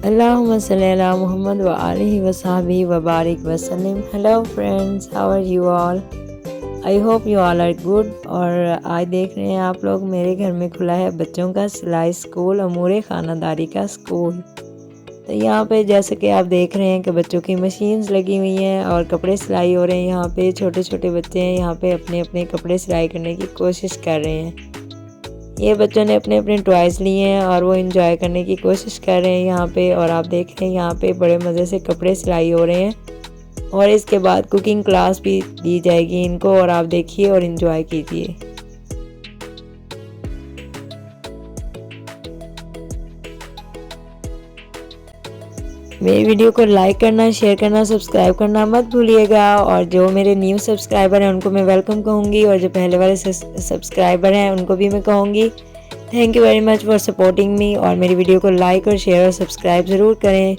Allahumma salli ala Muhammad wa alihi wa sahbihi wa barik wa sallim. Hello friends, how are you all? I hope you all are good. और आज देख रहे हैं आप लोग मेरे घर में खुला है बच्चों का सिलाई स्कूल, अमूरे खानादारी का स्कूल। तो यहाँ पे जैसे कि आप देख रहे हैं कि बच्चों की मशीन्स लगी हुई हैं और कपड़े सिलाई हो रहे हैं। यहाँ पे छोटे छोटे बच्चे हैं, यहाँ पे अपने अपने कपड़े सिलाई करने की कोशिश कर रहे हैं। ये बच्चों ने अपने अपने टॉयज़ लिए हैं और वो एंजॉय करने की कोशिश कर रहे हैं यहाँ पे। और आप देख रहे हैं यहाँ पे बड़े मज़े से कपड़े सिलाई हो रहे हैं और इसके बाद कुकिंग क्लास भी दी जाएगी इनको। और आप देखिए और एंजॉय कीजिए। मेरी वीडियो को लाइक करना, शेयर करना, सब्सक्राइब करना मत भूलिएगा। और जो मेरे न्यू सब्सक्राइबर हैं उनको मैं वेलकम कहूँगी और जो पहले वाले सब्सक्राइबर हैं उनको भी मैं कहूँगी thank you very much for supporting me. और मेरी वीडियो को लाइक और शेयर और सब्सक्राइब ज़रूर करें।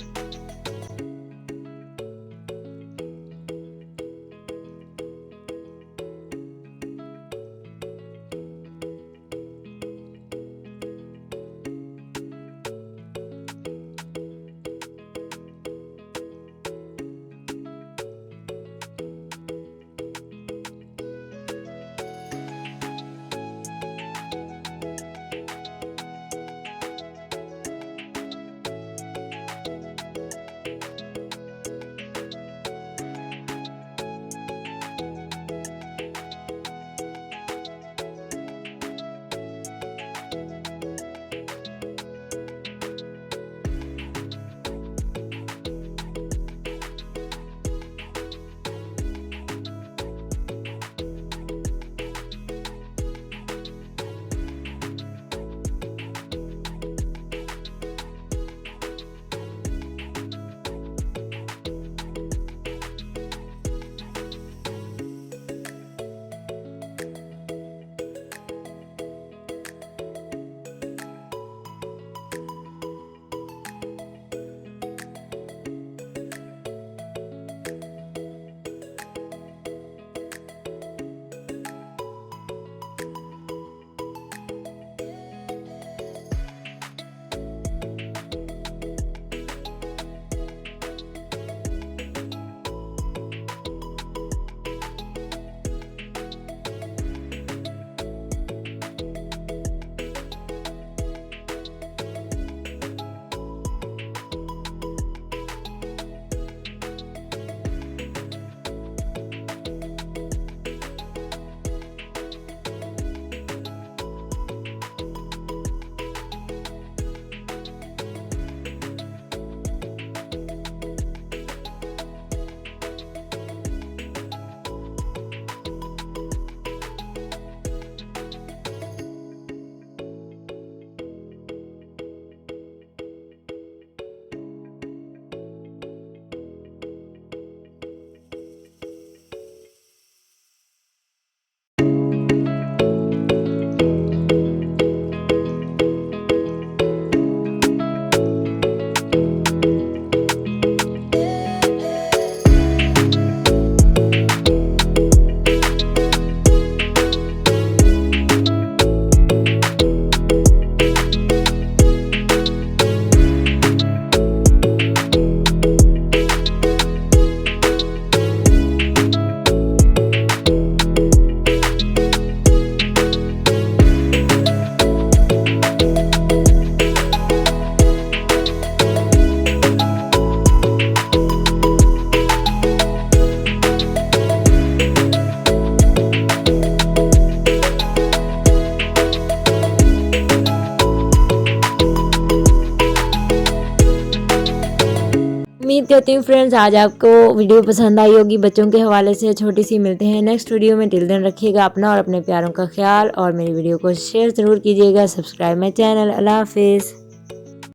उम्मीद करती हूँ फ्रेंड्स आज आपको वीडियो पसंद आई होगी बच्चों के हवाले से छोटी सी। मिलते हैं नेक्स्ट वीडियो में। टिल देन रखिएगा अपना और अपने प्यारों का ख्याल और मेरी वीडियो को शेयर ज़रूर कीजिएगा। Subscribe my channel. अल्लाह हाफिज़।